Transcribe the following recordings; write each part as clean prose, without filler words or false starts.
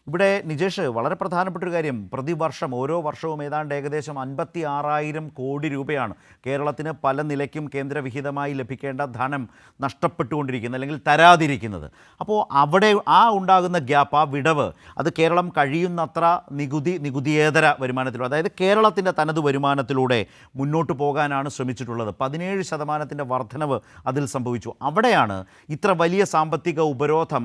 ഇവിടെ നിജേഷ് വളരെ പ്രധാനപ്പെട്ടൊരു കാര്യം, പ്രതിവർഷം ഓരോ വർഷവും ഏതാണ്ട് ഏകദേശം 56,000 കോടി രൂപയാണ് കേരളത്തിന് പല നിലയ്ക്കും കേന്ദ്രവിഹിതമായി ലഭിക്കേണ്ട ധനം നഷ്ടപ്പെട്ടുകൊണ്ടിരിക്കുന്നത് അല്ലെങ്കിൽ തരാതിരിക്കുന്നത്. അപ്പോൾ അവിടെ ഉണ്ടാകുന്ന ഗ്യാപ്പ്, ആ വിടവ്, അത് കേരളം കഴിയുന്നത്ര നികുതിയേതര വരുമാനത്തിലൂടെ, അതായത് കേരളത്തിൻ്റെ തനത് വരുമാനത്തിലൂടെ മുന്നോട്ട് പോകാനാണ് ശ്രമിച്ചിട്ടുള്ളത്. 17% വർധനവ് അതിൽ സംഭവിച്ചു. അവിടെയാണ് ഇത്ര വലിയ സാമ്പത്തിക ഉപരോധം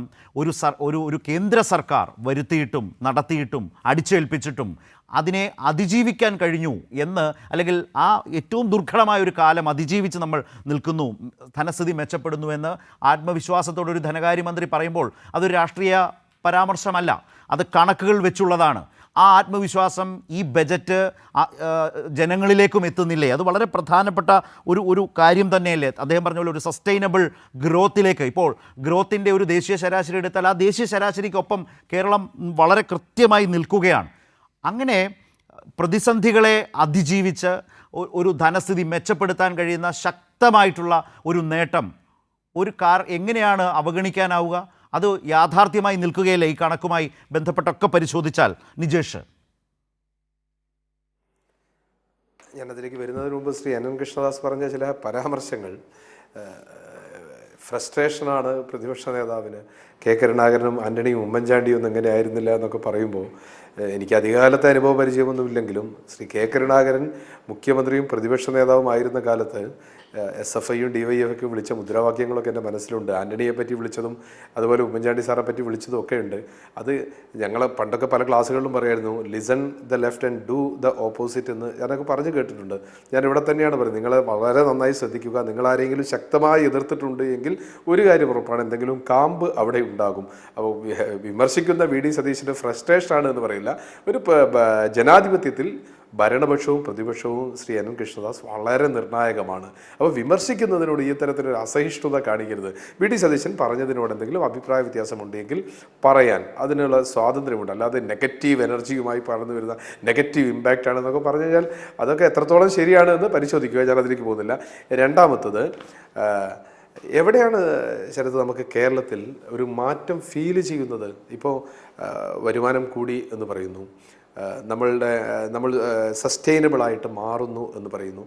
ഒരു കേന്ദ്ര സർക്കാർ വരുത്തിയിട്ടും നടത്തിയിട്ടും അടിച്ചേൽപ്പിച്ചിട്ടും അതിനെ അതിജീവിക്കാൻ കഴിഞ്ഞു എന്ന്, അല്ലെങ്കിൽ ആ ഏറ്റവും ദുർഘടമായ ഒരു കാലം അതിജീവിച്ച് നമ്മൾ നിൽക്കുന്നു, ധനസ്ഥിതി മെച്ചപ്പെടുന്നുവെന്ന് ആത്മവിശ്വാസത്തോടൊരു ധനകാര്യമന്ത്രി പറയുമ്പോൾ അതൊരു രാഷ്ട്രീയ പരാമർശമല്ല, അത് കണക്കുകൾ വെച്ചുള്ളതാണ്. ആ ആത്മവിശ്വാസം ഈ ബജറ്റ് ജനങ്ങളിലേക്കും എത്തുന്നില്ലേ? അത് വളരെ പ്രധാനപ്പെട്ട ഒരു കാര്യം തന്നെയല്ലേ? അദ്ദേഹം പറഞ്ഞ പോലെ ഒരു സസ്റ്റൈനബിൾ ഗ്രോത്തിലേക്ക്, ഇപ്പോൾ ഗ്രോത്തിൻ്റെ ഒരു ദേശീയ ശരാശരി എടുത്താൽ ആ ദേശീയ ശരാശരിക്കൊപ്പം കേരളം വളരെ കൃത്യമായി നിൽക്കുകയാണ്. അങ്ങനെ പ്രതിസന്ധികളെ അതിജീവിച്ച് ഒരു ധനസ്ഥിതി മെച്ചപ്പെടുത്താൻ കഴിയുന്ന ശക്തമായിട്ടുള്ള ഒരു നേട്ടം എങ്ങനെയാണ് അവഗണിക്കാനാവുക? അത് യാഥാർത്ഥ്യമായി നിൽക്കുകയല്ലേ ഈ കണക്കുമായി ബന്ധപ്പെട്ടൊക്കെ പരിശോധിച്ചാൽ നിജേഷ്? ഞാനതിലേക്ക് വരുന്നതിന് മുമ്പ് ശ്രീ NN കൃഷ്ണദാസ് പറഞ്ഞ ചില പരാമർശങ്ങൾ, ഫ്രസ്ട്രേഷനാണ് പ്രതിപക്ഷ നേതാവിന്, കെ കരുണാകരനും ആന്റണിയും ഉമ്മൻചാണ്ടിയും ഒന്നും എങ്ങനെ ആയിരുന്നില്ല എന്നൊക്കെ പറയുമ്പോൾ എനിക്ക് അധികകാലത്തെ അനുഭവ പരിചയമൊന്നുമില്ലെങ്കിലും ശ്രീ കെ കരുണാകരൻ മുഖ്യമന്ത്രിയും പ്രതിപക്ഷ നേതാവുമായിരുന്ന കാലത്ത് SFIയും DYFക്കും വിളിച്ച മുദ്രാവാക്യങ്ങളൊക്കെ എൻ്റെ മനസ്സിലുണ്ട്. ആന്റണിയെ പറ്റി വിളിച്ചതും അതുപോലെ ഉമ്മൻചാണ്ടി സാറെ പറ്റി വിളിച്ചതും ഒക്കെ ഉണ്ട്. അത് ഞങ്ങൾ പണ്ടൊക്കെ പല ക്ലാസ്സുകളിലും പറയായിരുന്നു, listen the left and do the opposite എന്ന് ഞാനൊക്കെ പറഞ്ഞു കേട്ടിട്ടുണ്ട്. ഞാൻ ഇവിടെ തന്നെയാണ് പറയുന്നത്, നിങ്ങൾ വളരെ നന്നായി ശ്രദ്ധിക്കുക. നിങ്ങൾ ആരെങ്കിലും ശക്തമായി എതിർത്തിട്ടുണ്ട് എങ്കിൽ ഒരു കാര്യം ഉറപ്പാണ്, എന്തെങ്കിലും കാമ്പ് അവിടെ ഉണ്ടാകും. അപ്പോൾ വിമർശിക്കുന്ന VD സതീശൻ്റെ ഫ്രസ്ട്രേഷനാണ് എന്ന് പറയില്ല. ഒരു ജനാധിപത്യത്തിൽ ഭരണപക്ഷവും പ്രതിപക്ഷവും ശ്രീ NN കൃഷ്ണദാസ് വളരെ നിർണായകമാണ്. അപ്പോൾ വിമർശിക്കുന്നതിനോട് ഈ തരത്തിലൊരു അസഹിഷ്ണുത കാണിക്കരുത്. VD സതീശൻ പറഞ്ഞതിനോട് എന്തെങ്കിലും അഭിപ്രായ വ്യത്യാസമുണ്ടെങ്കിൽ പറയാൻ അതിനുള്ള സ്വാതന്ത്ര്യമുണ്ട്. അല്ലാതെ നെഗറ്റീവ് എനർജിയുമായി പറഞ്ഞു വരുന്ന നെഗറ്റീവ് ഇമ്പാക്റ്റ് ആണെന്നൊക്കെ പറഞ്ഞു കഴിഞ്ഞാൽ അതൊക്കെ എത്രത്തോളം ശരിയാണ് എന്ന് പരിശോധിക്കുക. ഞാൻ അതിലേക്ക് പോകുന്നില്ല. രണ്ടാമത്തത്, എവിടെയാണ് ശരത് നമുക്ക് കേരളത്തിൽ ഒരു മാറ്റം ഫീൽ ചെയ്യുന്നത്? ഇപ്പോൾ വരുമാനം കൂടി എന്ന് പറയുന്നു, നമ്മൾ സസ്റ്റൈനബിളായിട്ട് മാറുന്നു എന്ന് പറയുന്നു.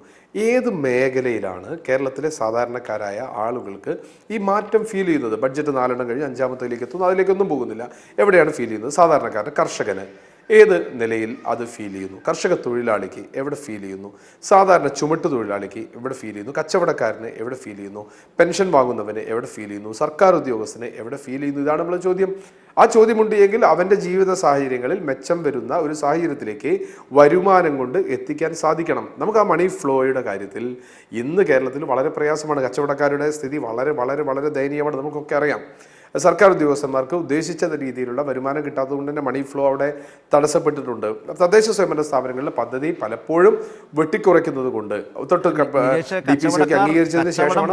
ഏത് മേഖലയിലാണ് കേരളത്തിലെ സാധാരണക്കാരായ ആളുകൾക്ക് ഈ മാറ്റം ഫീൽ ചെയ്യുന്നത്? ബഡ്ജറ്റ് 4 കഴിഞ്ഞ് 5-ാമത്തേലേക്ക് എത്തുന്നു, അതിലേക്കൊന്നും പോകുന്നില്ല. എവിടെയാണ് ഫീൽ ചെയ്യുന്നത്? സാധാരണക്കാരന്, കർഷകന് ഏത് നിലയിൽ അത് ഫീൽ ചെയ്യുന്നു? കർഷക തൊഴിലാളിക്ക് എവിടെ ഫീൽ ചെയ്യുന്നു? സാധാരണ ചുമട്ട് തൊഴിലാളിക്ക് എവിടെ ഫീൽ ചെയ്യുന്നു? കച്ചവടക്കാരന് എവിടെ ഫീൽ ചെയ്യുന്നു? പെൻഷൻ വാങ്ങുന്നവന് എവിടെ ഫീൽ ചെയ്യുന്നു? സർക്കാർ ഉദ്യോഗസ്ഥന് എവിടെ ഫീൽ ചെയ്യുന്നു? ഇതാണ് നമ്മളെ ചോദ്യം. ആ ചോദ്യമുണ്ട് എങ്കിൽ അവൻ്റെ ജീവിത സാഹചര്യങ്ങളിൽ മെച്ചം വരുന്ന ഒരു സാഹചര്യത്തിലേക്ക് വരുമാനം കൊണ്ട് എത്തിക്കാൻ സാധിക്കണം. നമുക്ക് ആ മണി ഫ്ലോയുടെ കാര്യത്തിൽ ഇന്ന് കേരളത്തിൽ വളരെ പ്രയാസമാണ്. കച്ചവടക്കാരുടെ സ്ഥിതി വളരെ വളരെ വളരെ ദയനീയമാണ്, നമുക്കൊക്കെ അറിയാം. സർക്കാർ ഉദ്യോഗസ്ഥന്മാർക്ക് ഉദ്ദേശിച്ച രീതിയിലുള്ള വരുമാനം കിട്ടാത്തതുകൊണ്ട് തന്നെ മണി ഫ്ലോ അവിടെ തടസ്സപ്പെട്ടിട്ടുണ്ട്. തദ്ദേശ സ്വയംഭരണ സ്ഥാപനങ്ങളിലെ പദ്ധതി പലപ്പോഴും വെട്ടിക്കുറയ്ക്കുന്നത് കൊണ്ട് അംഗീകരിച്ചതിന് ശേഷം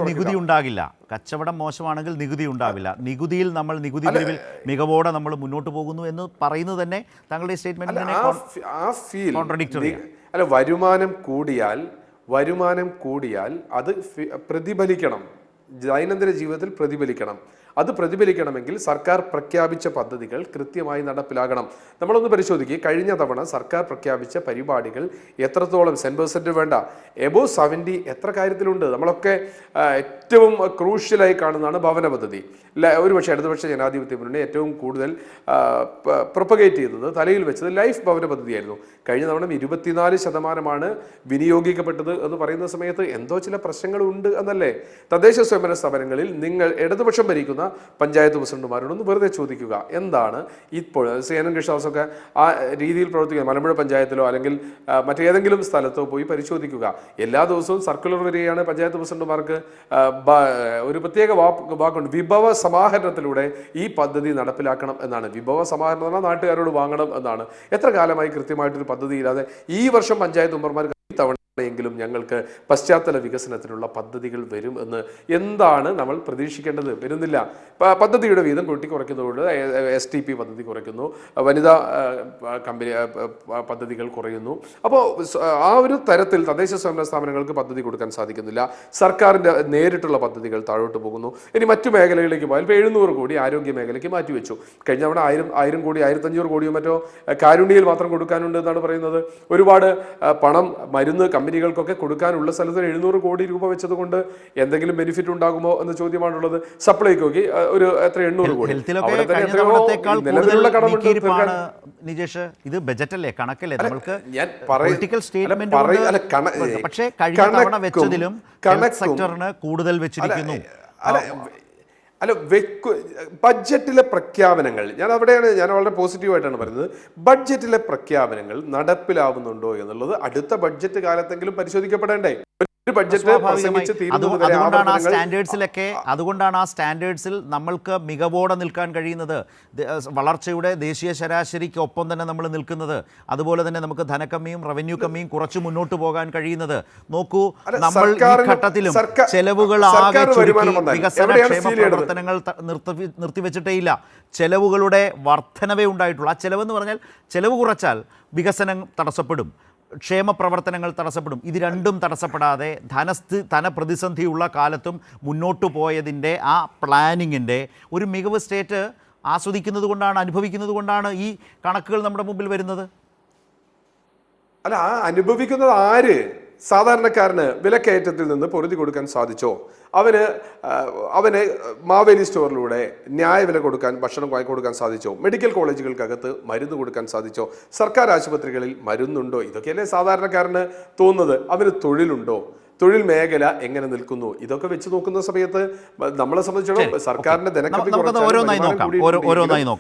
നികുതി ഉണ്ടാകില്ല. കച്ചവടം മോശമാണെങ്കിൽ നികുതി ഉണ്ടാവില്ല. നികുതിയിൽ നമ്മൾ നികുതി പിരിവിൽ മികവോടെ നമ്മൾ മുന്നോട്ട് പോകുന്നു എന്ന് പറയുന്നത് തന്നെ താങ്കളുടെ സ്റ്റേറ്റ്മെന്റ് അല്ല, വരുമാനം കൂടിയാൽ അത് പ്രതിഫലിക്കണം, ദൈനംദിന ജീവിതത്തിൽ പ്രതിഫലിക്കണം. അത് പ്രതിഫലിക്കണമെങ്കിൽ സർക്കാർ പ്രഖ്യാപിച്ച പദ്ധതികൾ കൃത്യമായി നടപ്പിലാകണം. നമ്മളൊന്ന് പരിശോധിക്കുക, കഴിഞ്ഞ തവണ സർക്കാർ പ്രഖ്യാപിച്ച പരിപാടികൾ എത്രത്തോളം, 10% വേണ്ട, എബോ 70 എത്ര കാര്യത്തിലുണ്ട്? നമ്മളൊക്കെ ഏറ്റവും ക്രൂഷ്യലായി കാണുന്നതാണ് ഭവന പദ്ധതി. ഒരുപക്ഷെ ഇടതുപക്ഷ ജനാധിപത്യ മുന്നണി ഏറ്റവും കൂടുതൽ പ്രൊപ്പഗേറ്റ് ചെയ്തത്, തലയിൽ വെച്ചത് ലൈഫ് ഭവന പദ്ധതിയായിരുന്നു. കഴിഞ്ഞ തവണ 24% വിനിയോഗിക്കപ്പെട്ടത് എന്ന് പറയുന്ന സമയത്ത് എന്തോ ചില പ്രശ്നങ്ങളുണ്ട് എന്നല്ലേ? തദ്ദേശ സ്വയംഭരണ സ്ഥാപനങ്ങളിൽ നിങ്ങൾ ഇടതുപക്ഷം ഭരിക്കുന്ന പഞ്ചായത്ത് പ്രസിഡന്റുമാരോടൊന്ന് വെറുതെ ചോദിക്കുക, എന്താണ് ഇപ്പോൾ NN കൃഷ്ണദാസൊക്കെ ആ രീതിയിൽ പ്രവർത്തിക്കുക? മലമ്പുഴ പഞ്ചായത്തിലോ അല്ലെങ്കിൽ മറ്റേതെങ്കിലും സ്ഥലത്തോ പോയി പരിശോധിക്കുക. എല്ലാ ദിവസവും സർക്കുലർ വരികയാണ് പഞ്ചായത്ത് പ്രസിഡന്റുമാർക്ക്. ഒരു പ്രത്യേക വാക്കുണ്ട്, വിഭവ സമാഹരണത്തിലൂടെ ഈ പദ്ധതി നടപ്പിലാക്കണം എന്നാണ്. വിഭവ സമാഹരണം എന്നാൽ നാട്ടുകാരോട് വാങ്ങണം എന്നാണ്. എത്ര കാലമായി കൃത്യമായിട്ടൊരു പദ്ധതി ഇല്ലാതെ ഈ വർഷം പഞ്ചായത്ത് മെമ്പർമാർ തവണ എങ്കിലും ഞങ്ങൾക്ക് പശ്ചാത്തല വികസനത്തിനുള്ള പദ്ധതികൾ വരും എന്ന് എന്താണ് നമ്മൾ പ്രതീക്ഷിക്കേണ്ടത്? വരുന്നില്ല. പദ്ധതിയുടെ വീതം കുറയ്ക്കുന്നതോട് STP പദ്ധതി കുറയ്ക്കുന്നു, വനിതാ കമ്പനി പദ്ധതികൾ കുറയുന്നു. അപ്പോൾ ആ ഒരു തരത്തിൽ തദ്ദേശ സ്വയംഭരണ സ്ഥാപനങ്ങൾക്ക് പദ്ധതി കൊടുക്കാൻ സാധിക്കുന്നില്ല. സർക്കാരിൻ്റെ നേരിട്ടുള്ള പദ്ധതികൾ താഴോട്ട് പോകുന്നു. ഇനി മറ്റു മേഖലകളിലേക്ക് പോയാൽ ഇപ്പോൾ 700 കോടി ആരോഗ്യ മേഖലയ്ക്ക് മാറ്റിവെച്ചു. കഴിഞ്ഞ തവണ 1000 കോടി 1500 കോടിയോ മറ്റോ കാരുണ്യയിൽ മാത്രം കൊടുക്കാനുണ്ട് എന്നാണ് പറയുന്നത്. ഒരുപാട് പണം മരുന്ന് കമ്പനികൾക്കൊക്കെ കൊടുക്കാനുള്ള സ്ഥലത്ത് 700 കോടി രൂപ വെച്ചത് കൊണ്ട് എന്തെങ്കിലും ബെനിഫിറ്റ് ഉണ്ടാകുമോ എന്ന ചോദ്യമാണുള്ളത്. സപ്ലൈകോക്ക് ഒരു 800 കോടി. നിജേഷ്, ഇത് ബജറ്റല്ലേ, കണക്കല്ലേ? നമുക്ക് ഞാൻ പൊളിറ്റിക്കൽ സ്റ്റേറ്റ്മെന്റ്, പക്ഷേ കഴിഞ്ഞ തവണ വെച്ചതിലും സെക്ടറിന് കൂടുതൽ വെച്ചിരിക്കുന്നു. അല്ല, ബഡ്ജറ്റിലെ പ്രഖ്യാപനങ്ങൾ ഞാൻ വളരെ പോസിറ്റീവായിട്ടാണ് പറയുന്നത്. ബഡ്ജറ്റിലെ പ്രഖ്യാപനങ്ങൾ നടപ്പിലാവുന്നുണ്ടോ എന്നുള്ളത് അടുത്ത ബഡ്ജറ്റ് കാലത്തെങ്കിലും പരിശോധിക്കപ്പെടേണ്ടേ? അതുകൊണ്ടാണ് ആ സ്റ്റാൻഡേർഡ്സിൽ നമ്മൾക്ക് മികവോടെ നിൽക്കാൻ കഴിയുന്നത്. വളർച്ചയുടെ ദേശീയ ശരാശരിക്കൊപ്പം തന്നെ നമ്മൾ നിൽക്കുന്നത്. അതുപോലെ തന്നെ നമുക്ക് ധനക്കമ്മിയും റവന്യൂ കമ്മിയും കുറച്ച് മുന്നോട്ട് പോകാൻ കഴിയുന്നത്. നോക്കൂ, നമ്മൾ ഈ ഘട്ടത്തിലും ചെലവുകൾ ആകെ ചുരുക്കി വികസന ക്ഷേമ പ്രവർത്തനങ്ങൾ നിർത്തിവെച്ചിട്ടേയില്ല. ചെലവുകളുടെ വർധനവേ ഉണ്ടായിട്ടുള്ളൂ. ആ ചെലവെന്ന് പറഞ്ഞാൽ ചെലവ് കുറച്ചാൽ വികസനം തടസ്സപ്പെടും, ക്ഷേമ പ്രവർത്തനങ്ങൾ തടസ്സപ്പെടും. ഇത് രണ്ടും തടസ്സപ്പെടാതെ ധനപ്രതിസന്ധിയുള്ള കാലത്തും മുന്നോട്ട് പോയതിൻ്റെ ആ പ്ലാനിങ്ങിൻ്റെ ഒരു മികവ് സ്റ്റേറ്റ് ആസ്വദിക്കുന്നത് കൊണ്ടാണ്, അനുഭവിക്കുന്നത് കൊണ്ടാണ് ഈ കണക്കുകൾ നമ്മുടെ മുമ്പിൽ വരുന്നത്. അല്ല, ആ അനുഭവിക്കുന്നത് ആര്? സാധാരണക്കാരന് വിലക്കയറ്റത്തിൽ നിന്ന് പൊറുതി കൊടുക്കാൻ സാധിച്ചോ? അവന് മാവേലി സ്റ്റോറിലൂടെ ന്യായവില കൊടുക്കാൻ, ഭക്ഷണം കൊടുക്കാൻ സാധിച്ചോ? മെഡിക്കൽ കോളേജുകൾക്കകത്ത് മരുന്ന് കൊടുക്കാൻ സാധിച്ചോ? സർക്കാർ ആശുപത്രികളിൽ മരുന്നുണ്ടോ? ഇതൊക്കെയല്ലേ സാധാരണക്കാരന് തോന്നുന്നത്. അവന് തൊഴിലുണ്ടോ? തൊഴിൽ മേഖല എങ്ങനെ നിൽക്കുന്നു? ഇതൊക്കെ വെച്ച് നോക്കുന്ന സമയത്ത് നമ്മളെ സംബന്ധിച്ചിടത്തോളം സർക്കാരിന്റെ ഓരോന്നായി നോക്കാം.